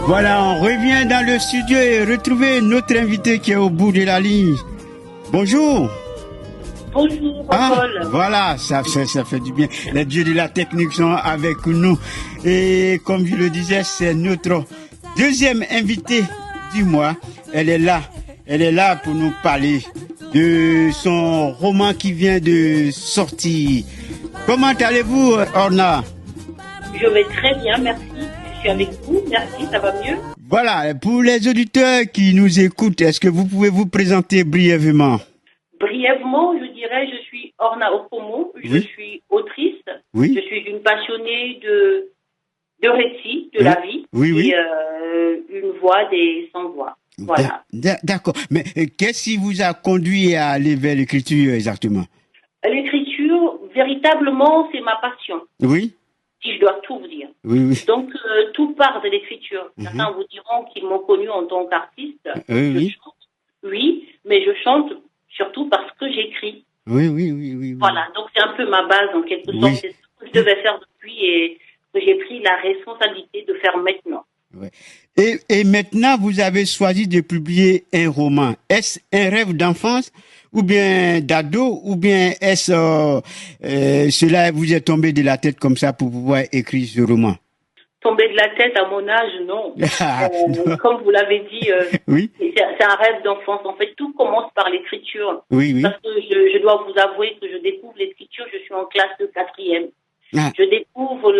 Voilà, on revient dans le studio et retrouver notre invité qui est au bout de la ligne. Bonjour. Bonjour, Paul. Voilà, ça fait du bien. Les dieux de la technique sont avec nous. Et comme je le disais, c'est notre deuxième invité du mois. Elle est là pour nous parler de son roman qui vient de sortir. Comment allez-vous, Orna? Je vais très bien, merci. Je suis avec vous, merci, ça va mieux. Voilà, pour les auditeurs qui nous écoutent, est-ce que vous pouvez vous présenter brièvement? Brièvement, je dirais, je suis Orna Opomo, je suis autrice, je suis une passionnée de récits, de la vie, et une voix des sans-voix. Voilà. D'accord, mais qu'est-ce qui vous a conduit à aller vers l'écriture exactement? L'écriture, véritablement, c'est ma passion. Oui. Si je dois tout vous dire. Oui. Donc, tout part de l'écriture. Certains vous diront qu'ils m'ont connu en tant qu'artiste. Je chante, mais je chante surtout parce que j'écris. Oui. Voilà, donc c'est un peu ma base en quelque sorte. C'est ce que je devais faire depuis et que j'ai pris la responsabilité de faire maintenant. Ouais. Et maintenant, vous avez choisi de publier un roman. Est-ce un rêve d'enfance ou bien d'ado ou bien est-ce cela vous est tombé de la tête comme ça pour pouvoir écrire ce roman? Tomber de la tête à mon âge, non. Comme vous l'avez dit, c'est un rêve d'enfance. En fait, tout commence par l'écriture. Parce que je dois vous avouer que je découvre l'écriture, je suis en classe de 4e. Je découvre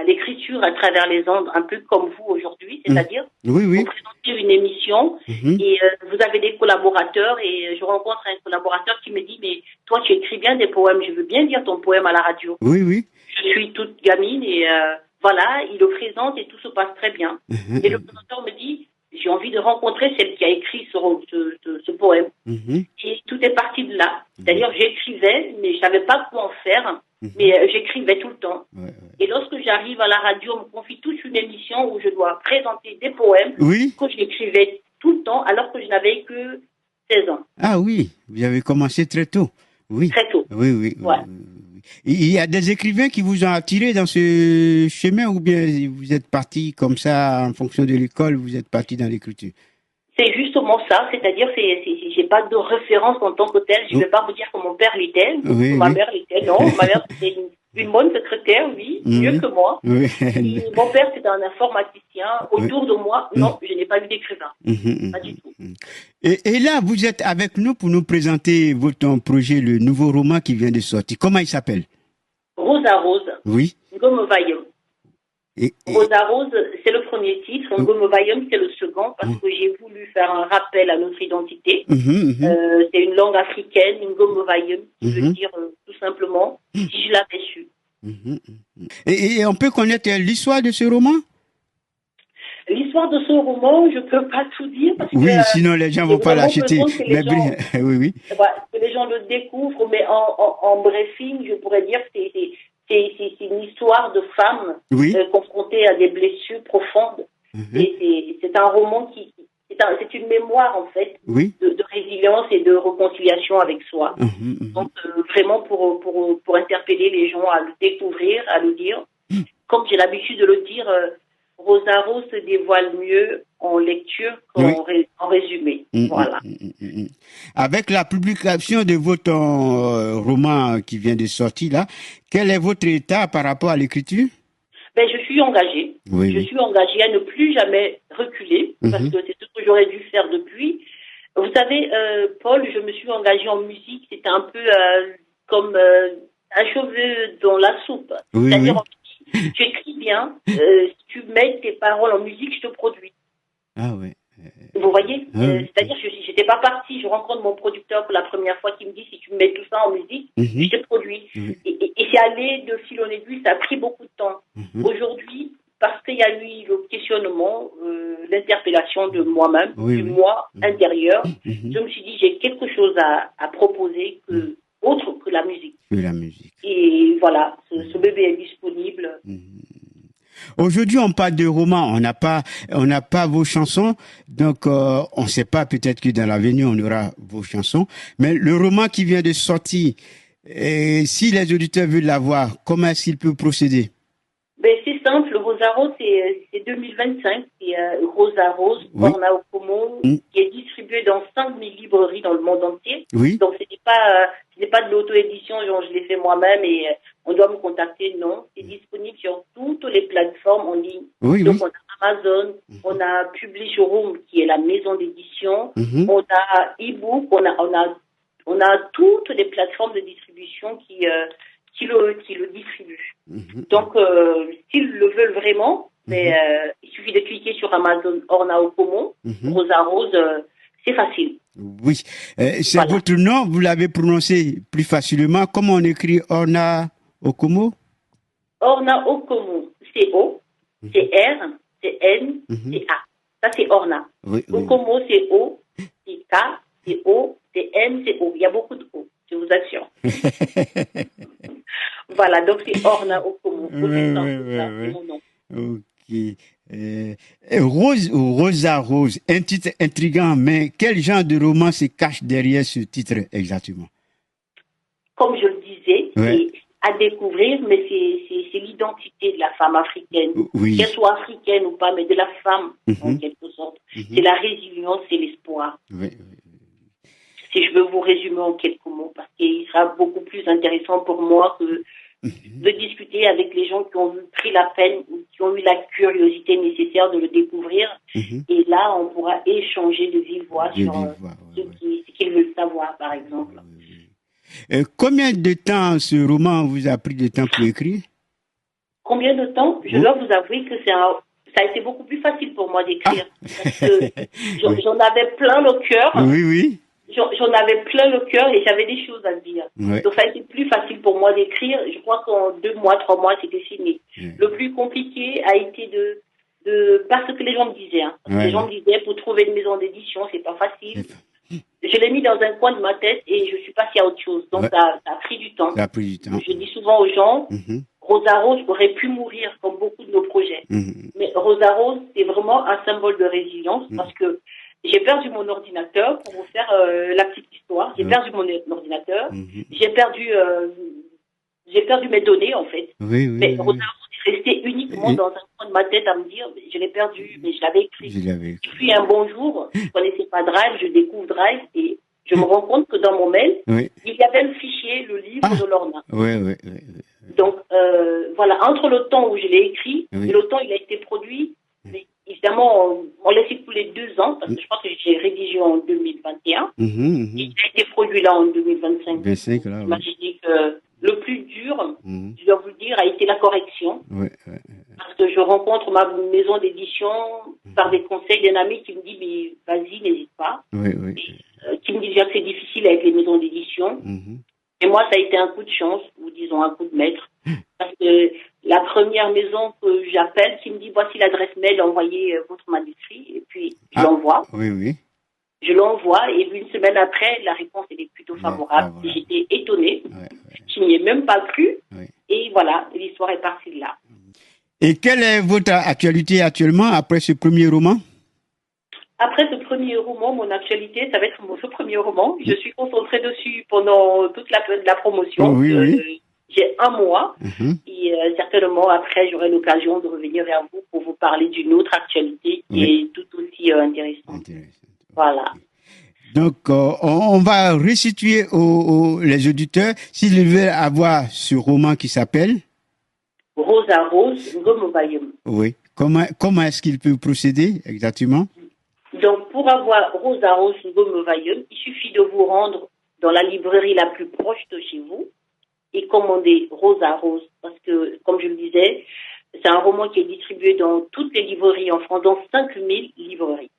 l'écriture à travers les ondes, un peu comme vous aujourd'hui, c'est-à-dire vous présentez une émission et vous avez des collaborateurs et je rencontre un collaborateur qui me dit « Mais toi, tu écris bien des poèmes, je veux bien lire ton poème à la radio. » Je suis toute gamine et voilà, il le présente et tout se passe très bien. Et le présentateur me dit « J'ai envie de rencontrer celle qui a écrit ce poème. » Et tout est parti de là. C'est-à-dire j'écrivais, mais je savais pas quoi en faire. Mais j'écrivais tout le temps. Et lorsque j'arrive à la radio, on me confie toute une émission où je dois présenter des poèmes que j'écrivais tout le temps alors que je n'avais que 16 ans. Ah oui, vous avez commencé très tôt. Très tôt. Oui. Il y a des écrivains qui vous ont attiré dans ce chemin ou bien vous êtes parti comme ça en fonction de l'école, vous êtes parti dans l'écriture? C'est justement ça, c'est-à-dire j'ai pas de référence en tant que telle. Je ne vais pas vous dire que mon père l'était, que ma mère l'était. Non, ma mère c'était une bonne secrétaire, mieux que moi. Et mon père c'était un informaticien. Autour de moi, non, je n'ai pas eu d'écrivain, pas du tout. Et là, vous êtes avec nous pour nous présenter votre projet, le nouveau roman qui vient de sortir. Comment il s'appelle? Rosa Rose. Oui. Gomme Vaillum. Rosa Rose, c'est le premier titre. Ngomo Vaillum, c'est le second, parce que j'ai voulu faire un rappel à notre identité. C'est une langue africaine, Ngomo Vaillum, qui veut dire tout simplement, si je l'avais su. Et on peut connaître l'histoire de ce roman? L'histoire de ce roman, je ne peux pas tout dire. Parce que, sinon les gens ne vont pas l'acheter. Que les gens le découvrent, mais en briefing, je pourrais dire que c'est une histoire de femme confrontée à des blessures profondes. Et c'est un roman c'est une mémoire en fait de résilience et de réconciliation avec soi. Donc vraiment pour interpeller les gens à le découvrir, à le dire. Comme j'ai l'habitude de le dire, Rosa Rose se dévoile mieux en lecture qu'en résumé. Voilà. Avec la publication de votre roman qui vient de sortir là, quel est votre état par rapport à l'écriture? Je suis engagée. Je suis engagée à ne plus jamais reculer parce que c'est ce que j'aurais dû faire depuis. Vous savez, Paul, je me suis engagée en musique. C'était un peu comme un cheveu dans la soupe. C'est-à-dire, tu écris bien, si tu mets tes paroles en musique, je te produis. Ah oui. Vous voyez, c'est-à-dire j'étais pas partie, je rencontre mon producteur pour la première fois qui me dit si tu mets tout ça en musique, je te produis. Et c'est allé de fil en aiguille, ça a pris beaucoup de temps. Aujourd'hui, parce qu'il y a eu le questionnement, l'interpellation de moi-même, du moi intérieur, je me suis dit j'ai quelque chose à proposer autre que la musique. Et voilà, ce bébé est disponible. Aujourd'hui, on parle de romans, on n'a pas vos chansons, donc on ne sait pas, peut-être que dans l'avenir on aura vos chansons. Mais le roman qui vient de sortir, si les auditeurs veulent l'avoir, comment est-ce qu'ils peuvent procéder? C'est simple, vous Rosa Rose, c'est 2025. C'est Rosa Rose, Orna Okomo, qui est distribué dans 5000 librairies dans le monde entier. Oui. Donc, ce n'est pas de l'auto-édition, genre je l'ai fait moi-même et on doit me contacter. Non, c'est disponible sur toutes les plateformes en ligne. Oui, donc, on a Amazon, on a Publishroom, qui est la maison d'édition, on a eBook, on a toutes les plateformes de distribution qui le distribuent. Donc, s'ils le veulent vraiment, il suffit de cliquer sur Amazon Orna Okomo, Rosa Rose, c'est facile. Oui. C'est votre nom, vous l'avez prononcé plus facilement. Comment on écrit Orna Okomo? Orna Okomo, c'est O, c'est R, c'est N, c'est A. Ça, c'est Orna. Oui, Okomo, c'est O, c'est K, c'est O, c'est N, c'est O. Il y a beaucoup de O, je vous assure. Voilà, donc c'est Orna Okomo. C'est mon nom. Ok. Rose ou Rosa Rose, un titre intriguant, mais quel genre de roman se cache derrière ce titre exactement? Comme je le disais, c'est à découvrir, mais c'est l'identité de la femme africaine. Qu'elle soit africaine ou pas, mais de la femme, en quelque sorte. C'est la résilience, c'est l'espoir. Si je veux vous résumer en quelques mots, parce qu'il sera beaucoup plus intéressant pour moi que de discuter avec les gens qui ont pris la peine, qui ont eu la curiosité nécessaire de le découvrir. Et là, on pourra échanger de vive voix sur ce qu'ils veulent savoir, par exemple. Combien de temps ce roman vous a pris de temps pour écrire? Combien de temps? Je dois vous avouer que ça a été beaucoup plus facile pour moi d'écrire. Parce que j'en avais plein le cœur. Oui. J'en avais plein le cœur et j'avais des choses à dire. Donc ça a été plus facile pour moi d'écrire. Je crois qu'en 2 mois, 3 mois, c'était fini. Le plus compliqué a été parce que les gens me disaient. Les gens me disaient, pour trouver une maison d'édition, c'est pas facile. Je l'ai mis dans un coin de ma tête et je suis passée à autre chose. Donc ça a pris du temps. Je dis souvent aux gens, Rosa Rose aurait pu mourir comme beaucoup de nos projets. Mais Rosa Rose, c'est vraiment un symbole de résilience parce que j'ai perdu mon ordinateur, pour vous faire la petite histoire. J'ai perdu mon ordinateur. J'ai perdu mes données, en fait. Mais Rosa Rose est restée uniquement dans un coin de ma tête à me dire, je l'ai perdu, mais je l'avais écrit. Et puis un bon jour, je ne connaissais pas Drive, je découvre Drive et je me rends compte que dans mon mail, il y avait le fichier, le livre de Lorna. Donc, voilà, entre le temps où je l'ai écrit et le temps où il a été produit, évidemment, on laisse écouler 2 ans, parce que je pense que j'ai rédigé en 2021. Il a été produit là en 2025. Imaginez que le plus dur, je dois vous le dire, a été la correction. Parce que je rencontre ma maison d'édition par des conseils d'un ami qui me dit, mais vas-y, n'hésite pas. Qui me dit déjà que c'est difficile avec les maisons d'édition. Et moi, ça a été un coup de chance, ou disons un coup de maître. Parce que la première maison que j'appelle, qui me dit, voici l'adresse mail, envoyez votre manuscrit. Et puis, je l'envoie. Je l'envoie et 1 semaine après, la réponse était plutôt favorable. J'étais étonnée. Je n'y ai même pas cru. Et voilà, l'histoire est partie de là. Et quelle est votre actualité actuellement après ce premier roman? Après ce premier roman, mon actualité, ça va être ce premier roman. Je suis concentrée dessus pendant toute la promotion. J'ai 1 mois. Et certainement, après, j'aurai l'occasion de revenir vers vous pour vous parler d'une autre actualité qui est tout aussi intéressante. Voilà. Donc, on va resituer les auditeurs s'ils veulent avoir ce roman qui s'appelle Rosa Rose, Ngomobayum. Oui. Comment est-ce qu'il peut procéder exactement? Donc, pour avoir Rosa Rose, Ngomobayum, il suffit de vous rendre dans la librairie la plus proche de chez vous et commander Rosa Rose. Parce que, comme je le disais, c'est un roman qui est distribué dans toutes les librairies en France, dans 5000 librairies.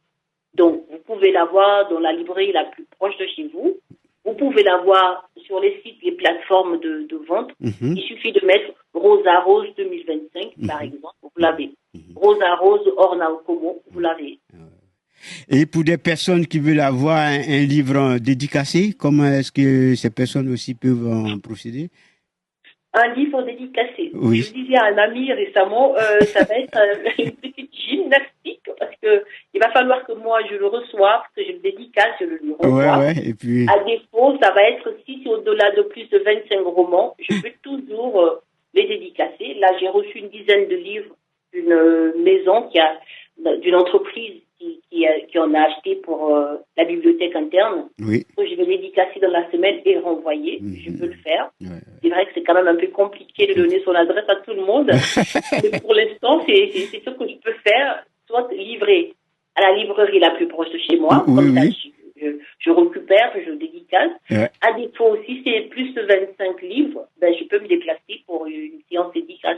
Donc, vous pouvez l'avoir dans la librairie la plus proche de chez vous. Vous pouvez l'avoir sur les sites, les plateformes de vente. Il suffit de mettre Rosa Rose 2025, par exemple. Vous l'avez. Rosa Rose Orna Okomo, vous l'avez. Et pour des personnes qui veulent avoir un livre dédicacé, comment est-ce que ces personnes aussi peuvent en procéder? Un livre dédicacé. Je disais à un ami récemment, ça va être une petite gymnastique parce que il va falloir que moi je le reçoive, que je le dédicace, je le lui renvoie. Et puis... À défaut, ça va être si c'est au-delà de plus de 25 romans, je peux toujours les dédicacer. Là, j'ai reçu une dizaine de livres que d'une maison d'une entreprise qui en a acheté pour la bibliothèque interne. Oui. Donc, je vais dédicacer dans la semaine et renvoyer. Je peux le faire. C'est vrai que c'est quand même un peu compliqué de donner son adresse à tout le monde. Mais pour l'instant, c'est ce que je peux faire, soit livrer à la librairie la plus proche de chez moi. Comme ça, je récupère, je dédicace. À défaut aussi, c'est plus de 25 livres, je peux me déplacer pour une séance dédicace.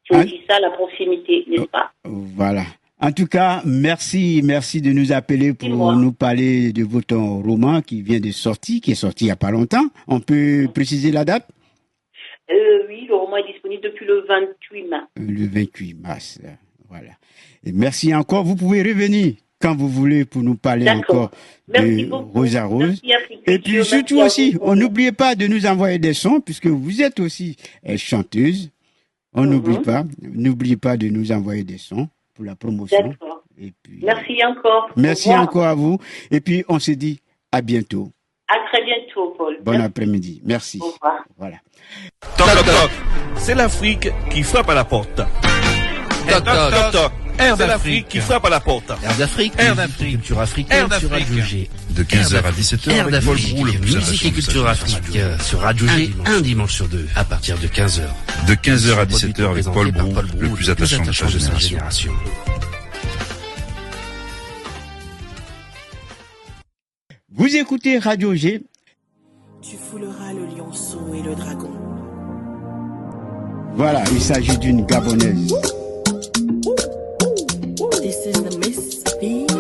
C'est aussi ça, la proximité, n'est-ce pas? Voilà. En tout cas, merci de nous appeler pour nous parler de votre roman qui vient de sortir, qui est sorti il n'y a pas longtemps. On peut préciser la date? Oui, le roman est disponible depuis le 28 mars. Le 28 mars, voilà. Et merci encore. Vous pouvez revenir quand vous voulez pour nous parler encore de Rose à Rose. Et puis surtout aussi, on n'oubliez pas de nous envoyer des sons puisque vous êtes aussi chanteuse. On n'oublie pas de nous envoyer des sons pour la promotion. D'accord. Et puis, merci encore. Merci encore à vous. Et puis, on se dit à bientôt. À très bientôt, Paul. Bon après-midi. Merci. Au revoir. Voilà. Toc, toc, toc. C'est l'Afrique qui frappe à la porte. Toc, toc, toc. Air d'Afrique qui frappe à la porte. Air d'Afrique, culture africaine sur Radio G. De 15h à 17h, Air avec Paul Brou, le plus musique et culture afrique sur Radio G, un dimanche sur deux, à partir de 15h. De 15h à 17h, avec Paul Brou, le plus attachant de sa génération. Vous écoutez Radio G. Tu fouleras le lionceau et le dragon. Voilà, il s'agit d'une Gabonaise. This is the Miss B.